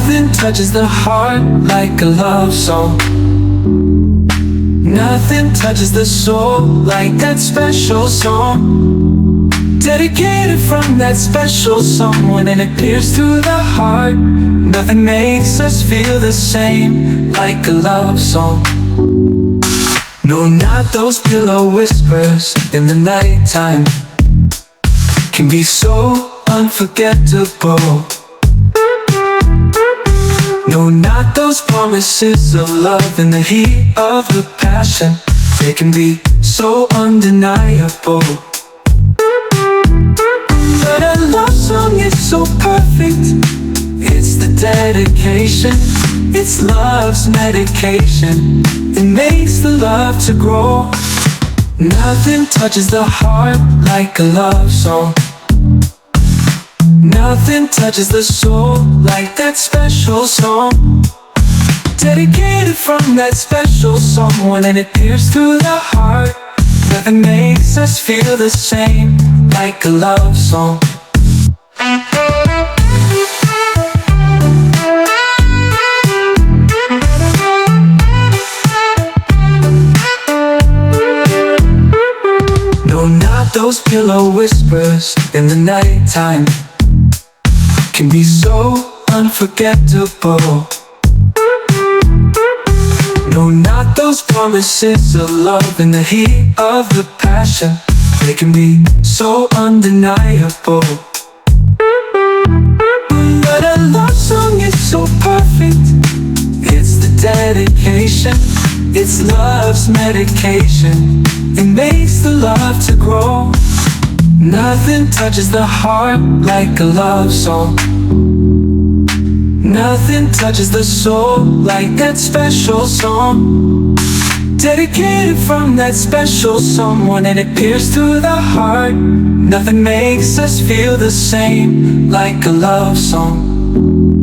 Nothing touches the heart like a love song. Nothing touches the soul like that special song. Dedicated from that special someone, and it pierces through the heart. Nothing makes us feel the same like a love song. No, not those pillow whispers in the nighttime. Can be so unforgettable. No, not those promises of love in the heat of the passion. They can be so undeniable. But a love song is so perfect. It's the dedication. It's love's medication. It makes the love to grow. Nothing touches the heart like a love song. Nothing touches the soul like that special song. Dedicated from that special someone, and it pierces through the heart. Nothing makes us feel the same like a love song. No, not those pillow whispers in the nighttime. Can be so unforgettable. No, not those promises of love in the heat of the passion. They can be so undeniable. But a love song is so perfect. It's the dedication. It's love's medication. It makes the love to grow. Nothing touches the heart like a love song. Nothing touches the soul like that special song. Dedicated from that special someone, and it pierces through the heart. Nothing makes us feel the same like a love song.